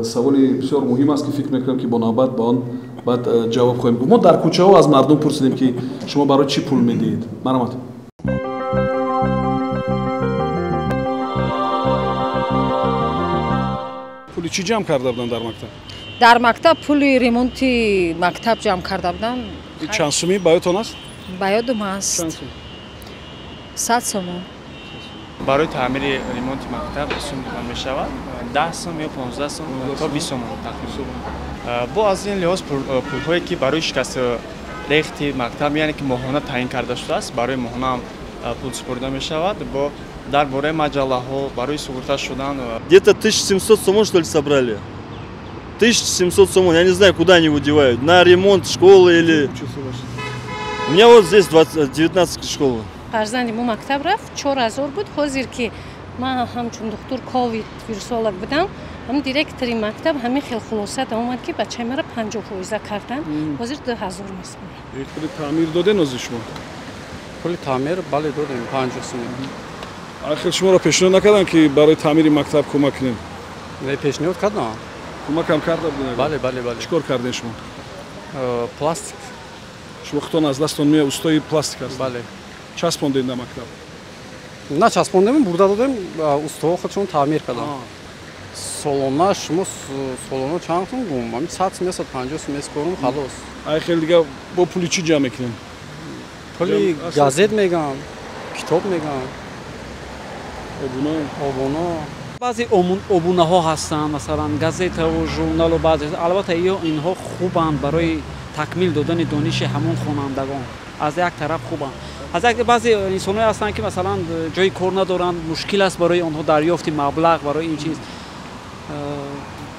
سوالی بسیار مهم است که فکر میکنم که با نوبت با آن بعد جواب خواهیم گفت ما در کوچه ها از مردم پرسیدیم که شما برای چی پول میدید مرحمت پولی چی جمع کرده بودن در مکتب در مکتب پولی ремонти مکتب جمع کرده بودن چند سومی بایدتان است با یادم است چند سوم 100 سوم برای تعمیر ремонти مکتب سوم دادن می شود 10 سوم یا 15 سوم تا 20 سوم تقریبا با از این لحاظ پول‌هایی که برای شکست ریخت مکتب یعنی که ماهانه تعیین کرده شده است برای ماهانه هم پول سپرده می شود با درباره مجله ها برای سپرده شدن где-то 1700 сомон что ли собрали 1700 сомон я не знаю куда они его девают на ремонт школы или у меня вот здесь 19 школа فرزند ما مکتب رفت 4000 بود حاضر که من همچون دکتر کووید ویروسولوگ بودم هم دیرکتوری مکتب همین خیلی خلاصه اومد که بچه مرا 50% کردن حاضر 2000 میسپرم پول تعمیر دادن از شما پول تعمیر بله دادیم 50 سوم آخر شما را پیشنهاد نکردن که برای تعمیر مکتب کمک کنیم نه پیشنهاد کردن کمک هم کرده بودن بله بله بله چیکار کردین شما پلاستیک شما خودتون از دستتون می استای پلاستیک هست بله چسبوندین در مکتب نه چسبوندیم برده دادیم استوا خودشون تعمیر کردن سالانه شما سالانه چند سوم گم من 100 سوم 150 سوم میسپرم خلاص ای خیلی دیگه با پولی چی جمع میکنین پولی گازت میگم کتاب میگم آبونا بعضی ابونه ها هستن مثلا گازت و ژورنال و بعضی البته اینها خوبن برای تکمیل دادن دانش همون خوانندگان از یک طرف خوبن از یک بعضی انسان‌ها هستن که مثلا جای کار ندارن مشکل است برای آنها دریافت مبلغ برای این چیز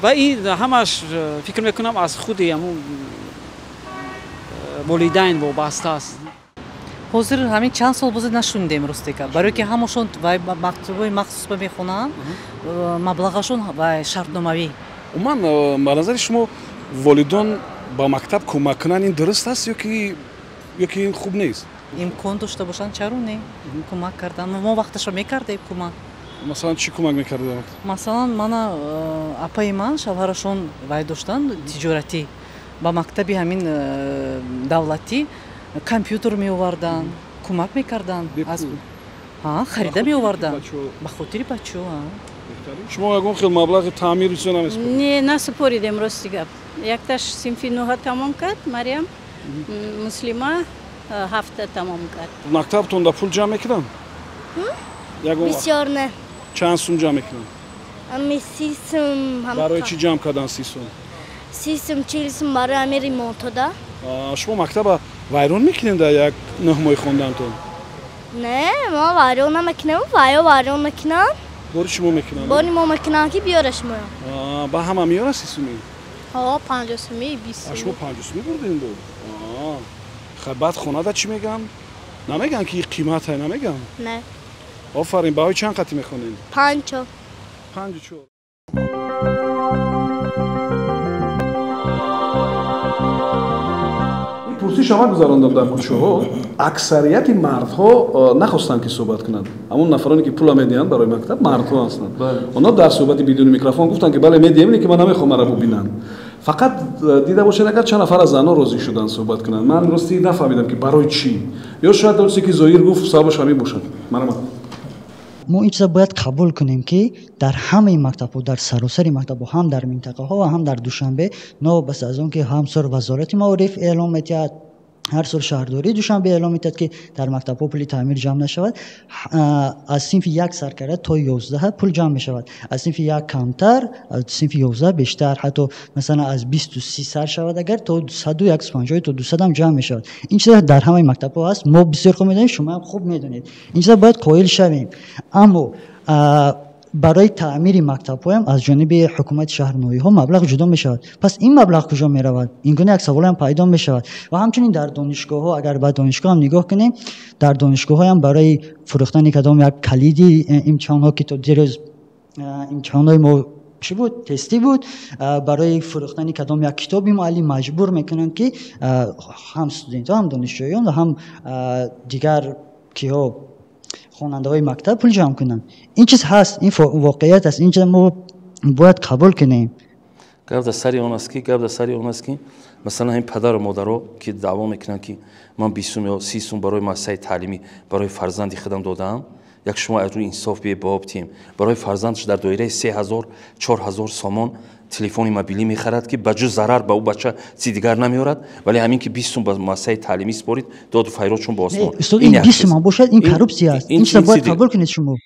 و این همش فکر میکنم از خود همون والدین وابسته است حاضر همین چند سال بوده نشوندیم رستیکا برای که همشون و مکتوبای مخصوص میخونن مبلغشون و شرطنامه‌ای من به نظر شما والدین با مکتب کمک کنن این درست است یا که این خوب نیست امکان داشته باشن چرا نه کمک کردن ما وقتش میکردیم کمک مثلا چی کمک میکردید مثلا من اپای من شوهرشون وای داشتن تجارتی با مکتبی همین دولتی کامپیوتر می آوردن کمک میکردن از خریده می آوردن به خاطر بچه‌ها شما یگان خیلی مبلغ تعمیر چه نمیسپرید نه نسپریدیم راستی گپ یکتاش صنفی 9 تمام کرد مریم مسلمه 7 تمام کرد مکتبتون دا پول جمع میکردن بسیار نه چند سوم جمع میکردن امی 30 سوم برای چی جمع کردن 30 سوم 30 سوم 40 سوم برای امیر ریمونت دا شما مکتب ویران میکنین در یک 9 ماه خوندنتون نه ما ویران نمیکنیم ویران میکنن باری شما میکنن باری ما میکنن که بیارش ما با همه میاره 30 سومی ها 50 سومی 20 سومی شما 50 سومی بردین دو خب بعد خونه دا چی میگم نمیگن که قیمت های نمیگم نه آفرین بهای چند قطعی میخونین 5 54. پرسش شما گذراندم در کوچه ها اکثریت مردها نخواستن که صحبت کنند همون نفرانی که پول میدن برای مکتب مردها هستند اونا در صحبت بدون میکروفون گفتن که بله میدیم اینه که من نمیخوام مرا ببینن فقط دیده باشید اگر چند نفر از زنها راضی شدن صحبت کنن من راستی نفهمیدم که برای چی یا شاید درسته که ظاهر گفت صاحبش همین باشد ما این چیزا باید قبول کنیم که در همه مکتب و در سراسر مکتب و هم در منطقه ها و هم در دوشنبه نه بس از اون که هم سر وزارت معارف اعلام می‌کرد هر سال شهرداری دوشنبه اعلام می‌کرد که در مکتب ها پول تعمیر جمع نشود از صنف یک سرکرده تا 11 پول جمع می‌شود از صنف یک کمتر از صنف 11 بیشتر حتی مثلا از 20 و 30 سر شود اگر تا 100 و 150 تا 200 هم جمع می‌شود این چیزا در همه مکتب ها هست ما بسیار خوب می‌دونیم شما هم خوب می‌دونید این چیزا باید قائل شویم اما برای تعمیر مکتب هم از جانب حکومت شهر نوئی ها مبلغ جدا می شود پس این مبلغ کجا می رود این گونه یک سوال هم پیدا می شود و همچنین در دانشگاه ها اگر به دانشگاه هم نگاه کنیم در دانشگاه ها هم برای فروختن کدام یک کلیدی امتحان ها که تا دیروز امتحان های ما چی بود تستی بود برای فروختن کدام یک کتابی معلم مجبور میکنن که هم استودنت ها هم دانشجویان و هم دیگر کیها خواننده های مکتب پول جمع کنن این چیز هست این واقعیت است این چیز ما باید قبول کنیم گپ در سری اون است که مثلا این پدر و مادرها که دعوا میکنن که من 20 یا 30 سوم برای مؤسسه تعلیمی برای فرزندی خودم دادم یک شما از روی انصاف به باب تیم برای فرزندش در دایره 3000 4000 سوم تلفن موبیلی میخرد که بجز ضرر به او بچه چیز دیگر نمیارد ولی همین که 20 سوم به مؤسسه تعلیمی سپارید داد و فیراتشون با آسمان این 20 سوم باشد این کروپسی است این چیز باید قبول کنید شما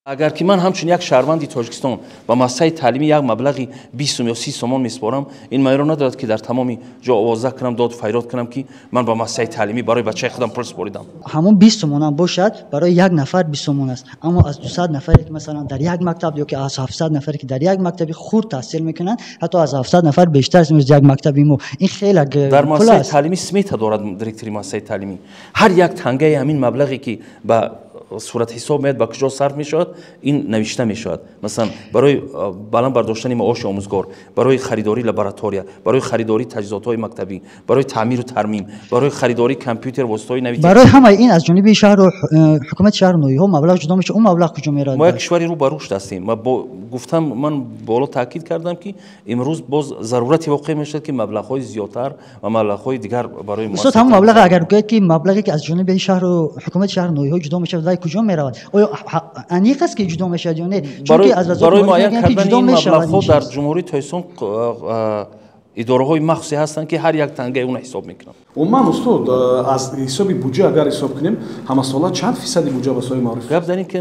اگر که من همچون یک شهروندی تاجیکستان با مؤسسه تعلیمی یک مبلغی 20 یا 30 سوم میسپارم این مایه را ندارد که در تمام جا آوازه کنم داد و فریاد کنم که من با مؤسسه تعلیمی برای بچه خودم پول سپاریدم همون 20 سوم هم باشد برای یک نفر 20 سوم است اما از 200 نفری که مثلا در یک مکتب یا که از 700 نفری که در یک مکتبی خرد تحصیل میکنن حتی از 700 نفر بیشتر از یک مکتبی ما این خیلی در مؤسسه تعلیمی سمیت دارد دیرکتوری مؤسسه تعلیمی هر یک تنگه همین مبلغی که با صورت حساب میاد با کجا صرف میشود این نوشته میشود مثلا برای بالا برداشتن معاش آموزگار برای خریداری لابراتواریا برای خریداری تجهیزات های مکتبی برای تعمیر و ترمیم برای خریداری کامپیوتر واسطه نویدی برای همه این از جانب شهر و حکومت شهر نوئی ها مبلغ جدا میشه اون مبلغ کجا میره ما یک کشوری رو بروش هستیم گفتم من بالا تاکید کردم که امروز باز ضرورتی واقع میشه که مبلغ های زیادتر و مبلغ های دیگر برای مؤسسه همون مبلغ اگر بگید که مبلغی که از جانب شهر و حکومت شهر نوئی ها جدا میشه کجا میرود آیا انیق است که جدا میشد یا نه چون که از برای معین کردن این مبلغ در جمهوری تایسون اداره های مخصوصی هستند که هر یک تنگه اون حساب میکنن عموما استاد از حساب بودجه اگر حساب کنیم همه سالا چند فیصد بودجه واسه معرفی گپ در این که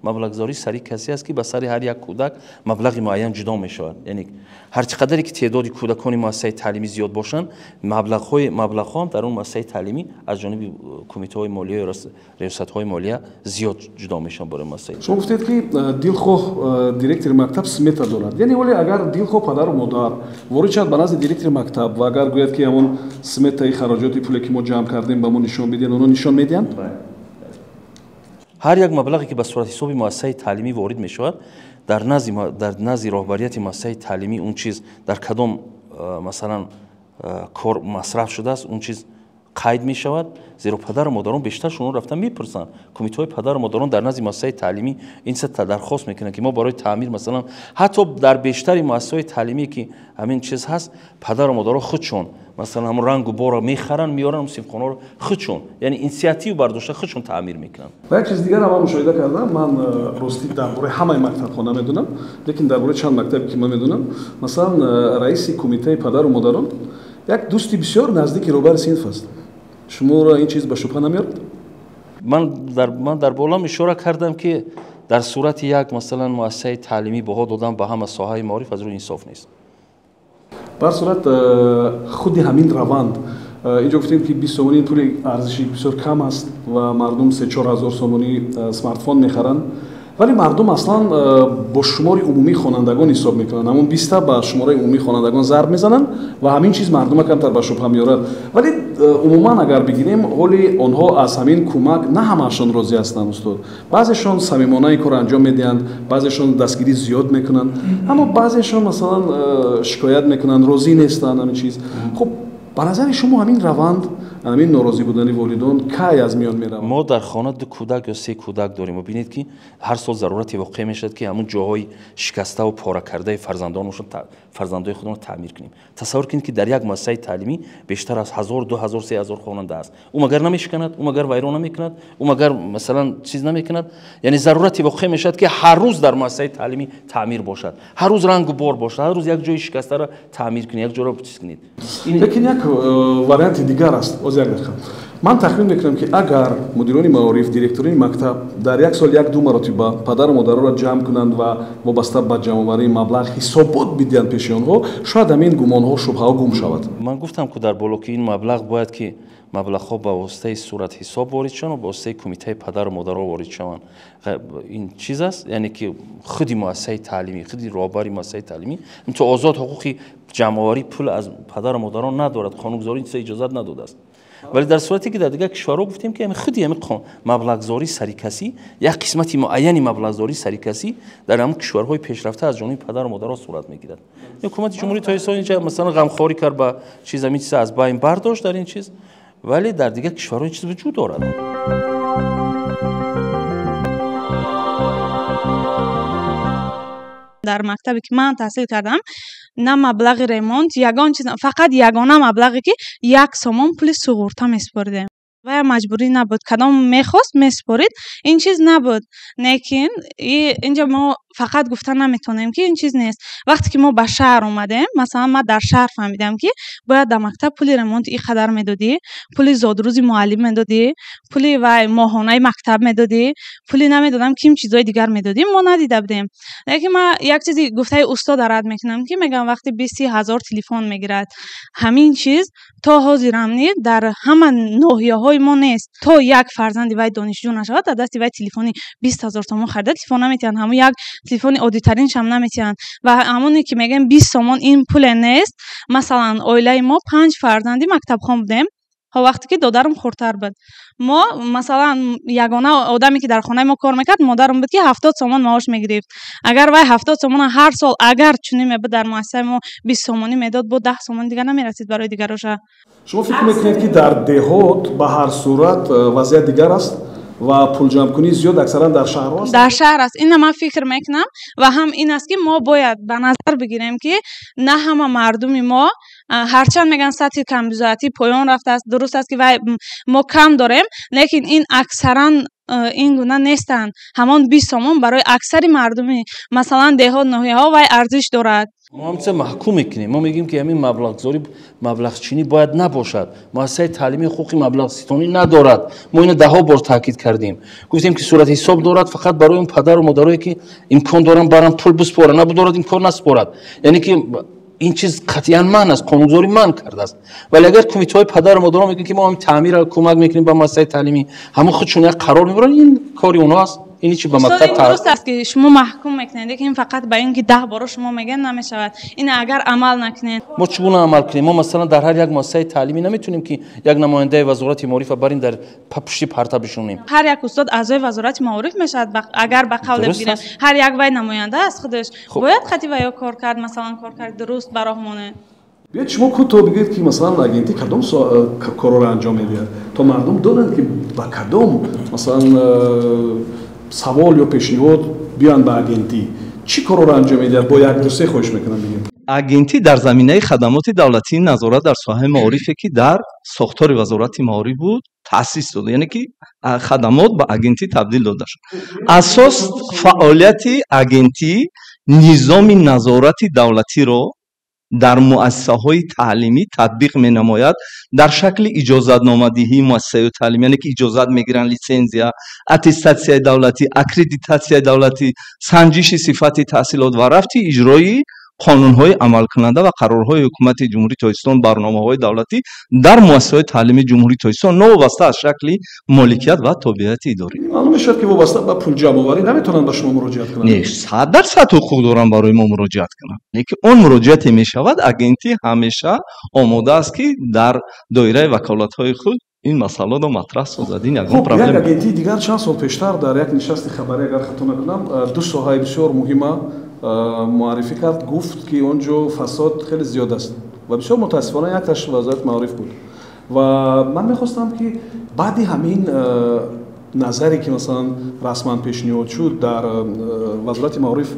مبلغ زاری سری کسی است که به سر هر یک کودک مبلغ معین جدا میشود یعنی هر چقدری که تعداد کودکان مؤسسه تعلیمی زیاد باشند مبلغ ها در اون مؤسسه تعلیمی از جانب کمیته های مالیه و ریاست های مالیه زیاد جدا میشن برای مؤسسه شما گفتید که دلخواه دیرکتور مکتب سمیت دارد یعنی ولی اگر دلخواه پدر و مادر وارد شد به نزد دیرکتور مکتب و اگر گوید که همون سمیت خراجات پولی که ما جمع کردیم به ما نشون بدین اونا نشون میدن هر یک مبلغی که به صورت حساب مؤسسه تعلیمی وارد می شود در نزد راهبریت مؤسسه تعلیمی اون چیز در کدام مثلا کار مصرف شده است اون چیز قید می شود زیرا پدر و مادران بیشترشون رفتن میپرسن کمیته های پدر و مادران در نزد مؤسسه تعلیمی این سه درخواست میکنن که ما برای تعمیر مثلا حتی در بیشتر مؤسسات تعلیمی که همین چیز هست پدر و مادران خودشون مثلا هم رنگ و بار میخرن میارن اون سیمخانه رو خودشون یعنی اینسیاتیو برداشته خودشون تعمیر میکنن و یک چیز دیگر هم مشاهده کردم من راستی درباره همه مکتب ها نمیدونم لیکن درباره چند مکتبی که من میدونم مثلا رئیس کمیته پدر و مادران یک دوستی بسیار نزدیک روبر صنف است شما را این چیز به شبهه نمیاد من در بالا اشاره کردم که در صورت یک مثلا مؤسسه تعلیمی بها دادن به همه ساحه معارف از روی انصاف نیست بر صورت خود همین روند اینجا گفتیم که 20 سومونی پول ارزشی بسیار کم است و مردم 3-4 هزار سومونی اسمارت فون میخرن ولی مردم اصلا با شمار عمومی خوانندگان حساب میکنن، همون 20 تا با شمار عمومی خوانندگان ضرب میزنن و همین چیز مردم کمتر به شبهه میارد. ولی عموما اگر بگیریم ولی آنها از همین کمک نه همشون راضی هستند استاد. بعضیشون صمیمانه این کار انجام میدن، بعضیشون دستگیری زیاد میکنن، اما بعضیشون مثلا شکایت میکنن، راضی نیستن همین چیز. خب به نظر شما همین روند، همین ناراضی بودن والدین کی از میان میره؟ ما در خانه 2 کودک یا 3 کودک داریم و ببینید که هر سال ضرورتی واقع میشد که همون جاهای شکسته و پاره کرده فرزندان خودمون رو تعمیر کنیم. تصور کنید که در یک مؤسسه تعلیمی بیشتر از 1000 2000 3000 خواننده است. او مگر نمیشکند، او مگر ویران نمیکند، او مگر مثلا چیز نمیکند. یعنی ضرورتی واقع میشد که هر روز در مؤسسه تعلیمی تعمیر باشد، هر روز رنگ و بار باشد، هر روز یک جای شکسته را تعمیر کنید، یک جا را چیز کنید. لیکن یک وارینت دیگر است. من تخمین میکنم که اگر مدیران معارف، دیرکتوران مکتب در یک سال 1-2 مرتبه پدر و مادر را جمع کنند و وابسته به جمع‌آوری مبلغ حسابات بدهند پیش آنها، شاید همین گمان‌ها شبهه‌ها گم شود. من گفتم که در بلوک این مبلغ باید که مبلغ‌ها به واسطه صورت حساب وارد شوند و به واسطه کمیته پدر و مادر وارد شوند. این چیز است، یعنی که خودی مؤسسه تعلیمی، خودی راهبری مؤسسه تعلیمی تو آزاد حقوقی جمع‌آوری پول از پدر و مادران ندارد، قانونگذاری این اجازه نداده است. ولی در صورتی که در دیگر کشورها گفتیم که خودی همین مبلغ‌زاری سری کسی، یک قسمتی معینی مبلغ‌زاری سری کسی در همون کشورهای پیشرفته از جانب پدر و مادرها صورت میگیرد. حکومت جمهوری اسلامی اینجا مثلا غمخواری کرد با چیز همین چیز از بین برداشت در این چیز، ولی در دیگر کشورها این چیز وجود دارد. در مکتبی که من تحصیل کردم نه مبلغ ремонт یگان چیز، فقط یگانه مبلغی که 1 سومون پول سوغورتا میسپردیم و مجبوری نبود، کدام میخواست میسپرید، این چیز نبود. لیکن اینجا ما فقط گفتن نمیتونیم که این چیز نیست. وقتی که ما به شهر اومدیم، مثلا ما در شهر فهمیدم که باید در مکتب پول ремонت این قدر میدادی، پول زادروزی معلم میدادی، پول و ماهانه مکتب میدادی، پولی نمیدادم که این چیزای دیگر میدادیم، ما ندیده بودیم. لیکن ما یک چیزی گفته استاد رد میکنم که میگم وقتی 20,000 تلفن میگیرد همین چیز تا حاضرم در همه ناحیه‌های ما نیست، تا یک فرزندی وای دانشجو نشود در دستی وای تلفنی 20,000 تومان خرید تلفن نمیتونن، همون یک تلفن عادی‌ترین هم نمیتونن و همونی که میگن 20 تومان این پول نیست. مثلا اویله ما 5 فرزندی مکتب خوان بودیم، ها وقتی که دادرم خورتر بود، ما مثلا یگانه آدمی که در خانه ما کار میکرد مادرم بود که 70 تومان معاش میگرفت. اگر وای 70 تومان هر سال اگر چنین میبود در مؤسسه ما 20 تومانی میداد، بود 10 تومان دیگه نمیرسید برای دیگرش. شما فکر میکنید که در دهات به هر صورت وضعیت دیگر است و پول جمع کنی زیاد اکثرا در شهر است؟ در شهر است. این من فکر میکنم و هم این است که ما باید به نظر بگیریم که نه همه مردم ما هرچند میگن سطح کمبودی پایان رفته است، درست است که ما کم داریم، لیکن این اکثرا این گونه نیستند. همان 20 تومان برای اکثر مردمی مثلا دهات ناحیه‌ها و ارزش دارد. ما هم محکوم میکنیم، ما میگیم که همین مبلغ‌زاری مبلغ چینی باید نباشد. مؤسسه تعلیمی حقوقی مبلغ ستانی ندارد. ما اینو 10 بار تاکید کردیم، گفتیم که صورت حساب دارد فقط برای اون پدر و مادرایی که امکان دارن برن پول بسپارن، نبودارد امکان نسپارد. یعنی که این چیز قطعاً من است، قانونگذاری من کرده است. ولی اگر کمیته های پدر و مادر میگن که ما هم تعمیر کمک میکنیم به مؤسسه تعلیمی، همون خودشون یک قرار میبرن، این کاری اونها است. اینی چی به مکتب درست است که شما محکوم میکنید که این فقط به اینکه 10 بار شما میگن نمیشود. این اگر عمل نکنید ما چگونه عمل کنیم؟ ما مثلا در هر یک مؤسسه تعلیمی نمیتونیم که یک نماینده وزارت معارف بریم در پشت پرتا بشونیم. هر یک استاد اعضای وزارت معارف میشد اگر به قول بگیریم هر یک وای نماینده است خودش باید خطی و یا کار کرد، مثلا کار کرد درست براهمونه. بیاید شما کوتاه بگید که مثلا اگنتی کدام کارا رو انجام میده تا مردم دونن که با کدام مثلا سوال یا پیشنهاد بیان به اگنتی چی کارا رو انجام میده؟ با یک دو سه خوش میکنم بگیم. اگنتی در زمینه خدمات دولتی نظارت در ساحه معارفی که در ساختار وزارت معارف بود تأسیس شد، یعنی که خدمات به اگنتی تبدیل داده شد. اساس فعالیت اگنتی نظام نظارت دولتی را در مؤسسه‌های تعلیمی تطبیق می‌نماید در شکل اجازتنامه‌دهی مؤسسه تعلیمی، یعنی که اجازت می‌گیرن، لیسنزیا، اتستاسیون دولتی، اکریدیتاسیون دولتی، سنجش صفت تحصیلات و رفت اجرایی қонунҳои амалкунанда ва қарорҳои ҳукумати ҷумҳурии тоҷикистон барномаҳои давлатӣ дар муассисаҳои таълими ҷумҳурии тоҷикистон новобаста аз шакли моликият ва табиати идорӣ. Маълум мешавад ки вобаста ба пулҷамъоварӣ наметавонанд ба шумо муроҷиат кунанд. Не, 100% ҳуқуқ доранд барои мо муроҷиат кунанд. Лекин он муроҷиате мешавад, агентӣ ҳамеша омода аст ки дар доираи ваколатҳои худ ин масъаларо матрах созад. Ин ягон проблем. Як агентии дигар чанд сол пештар дар як нишасти хабарӣ, агар хато накунам, ду соҳаи бисёр муҳима муаррифӣ кард, гуфт ки он ҷо фасод хеле зиёд аст ва бисёр мутаассифона якташ вазоят маъриф буд. Ва ман мехостам ки баъди ҳамин назаре ки масалан расман пешниҳод шуд дар вазорати маъриф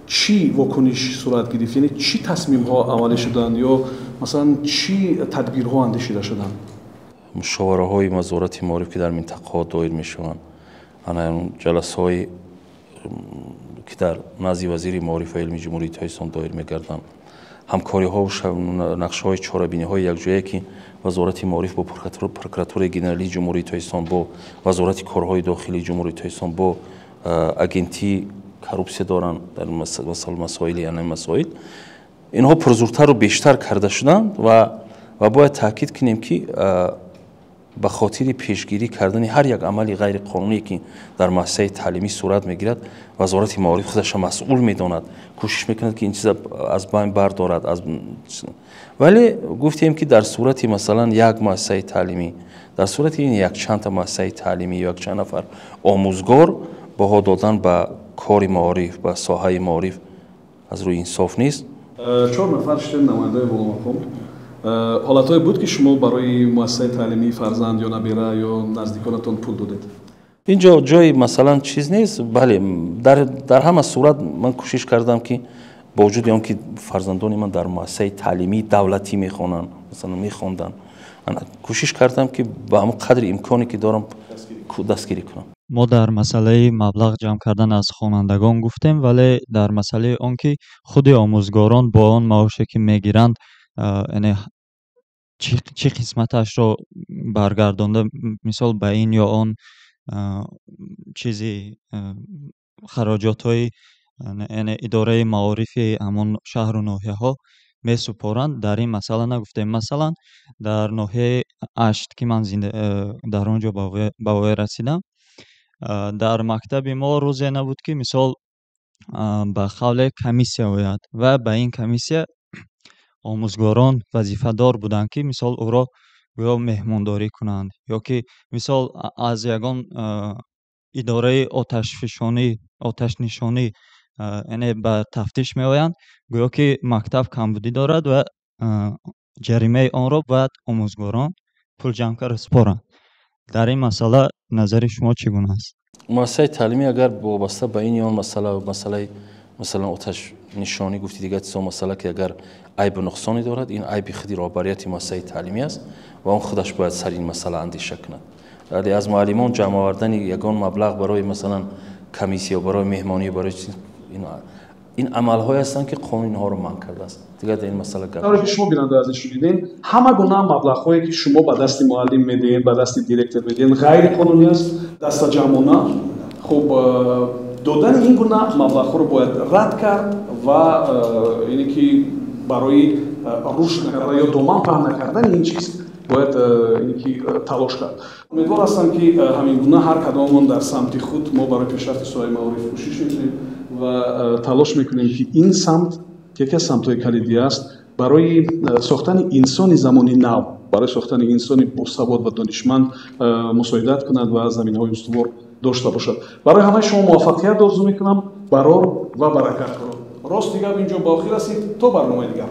чӣ вокуниш сурат гирифт, яъне чӣ тасмимҳо амалӣ шуданд ё масалан чӣ тадбирҳо андешида шуданд? мушовараҳои вазорати маъриф ки дар минтақаҳо доир мешаванд, ана ҷаласаҳои ки дар назди вазири маъриф ва илми ҷумҳурии тоҷикистон доир мегарданд, ҳамкориҳо нақшаҳои чорабиниҳои якҷоие ки вазорати маъриф бо прокуратураи генералии ҷумҳурии тоҷикистон, бо вазорати корҳои дохилии ҷумҳурии тоҷикистон, бо агентии коррупсия доранд дар масоили ана масоил, инҳо пурзуртару бештар карда шуданд ва бояд таъкид кунем ки ба хотири пешгирӣ кардани ҳар як амали ғайриқонуние ки дар муассисаи таълимӣ сурат мегирад, вазорати маъриф худаша масъул медонад, кӯшиш мекунад ки ин чиза аз байн бардорад. Вале гуфтем ки дар сурати масалан як муассисаи таълимӣ, дар сурати ин якчанда муассисаи таълимӣ ё якчанд нафар омӯзгор баҳо додан ба кори маъриф, ба соҳаи маъриф аз рӯи инсоф нест. 4 нафар шудем намояндаи воломақом. ҳолатҳое буд ки шумо барои муассисаи таълимии фарзанд ё набира ё наздиконатон пул додед? инҷо ҷои масалан чиз нест. Бале, дар ҳама сурат ман кӯшиш кардам ки бо вуҷуди он ки фарзандони ман дар муассисаи таълимии давлатӣ мехонанд, масалан мехонданд, кӯшиш кардам ки ба ҳамон қадри имконе ки дорам дастгирӣ кунам. мо дар масъалаи маблағ ҷамъ кардан аз хонандагон гуфтем, вале дар масъалаи он ки худи омӯзгорон бо он маоше ки мегиранд яъне чӣ қисматашро баргардонда, мисол ба ин ё он чизи хароҷотҳои яъне идораи маорифи ҳамон шаҳру ноҳияҳо месупоранд, дар ин масъала нагуфтем. Масалан дар ноҳияи Ашт ки ман дар он ҷо ба воя расидам, дар мактаби мо рӯзе набуд ки мисол ба қавле комиссия ояд ва ба ин комиссия омӯзгорон вазифадор буданд ки мисол ӯро гӯё меҳмондорӣ кунанд ё ки мисол аз ягон идораи оташнишонӣ яъне ба тафтиш меоянд, гӯё ки мактаб камбудӣ дорад ва ҷаримаи онро бояд омӯзгорон пулҷамъкар споранд. дар ин масъала назари шумо чӣ гуна аст? муассисаи таълимӣ агар вобаста ба ини он масъалаи масалан оташнишонӣ гуфти дигар чизо масъала ки агар айбу нуқсоне дорад, ин айби худи роҳбарияти муассисаи таълимӣ аст ва он худаш бояд сари ин масъала андеша кунад. вале аз муаллимон ҷамъ овардани ягон маблағ барои масалан комиссия барои меҳмонӣ барои ин амалҳое ҳастанд ки қонун инҳоро манъ кардааст. дигар дар ин масъала гап ки шумо бинанда азиз шунидем, ҳама гуна маблағҳое ки шумо ба дасти муаллим медиҳед, ба дасти директор медиҳед, ғайриқонунӣ аст, дастаҷамъона. хуб додани ин гуна маблағҳоро бояд рад кард ва ине ки барои рушд накардан ё доман паҳн накардани ин чиз бояд ине ки талош кард. умедвор ҳастам ки ҳамин гуна ҳар кадомон дар самти худ мо барои пешрафти соҳаи маориф кӯшиш мекунем ва талош мекунем ки ин самт яке аз самтҳои калидӣ аст барои сохтани инсони замони нав, барои сохтани инсони босавод ва донишманд мусоидат кунад ва заминҳои устувор дошта бошад. барои ҳамаи шумо муваффақият орзу мекунам, барор ва баракат кунам. рости гап инҷо ба охир расид. То барномаи дигар.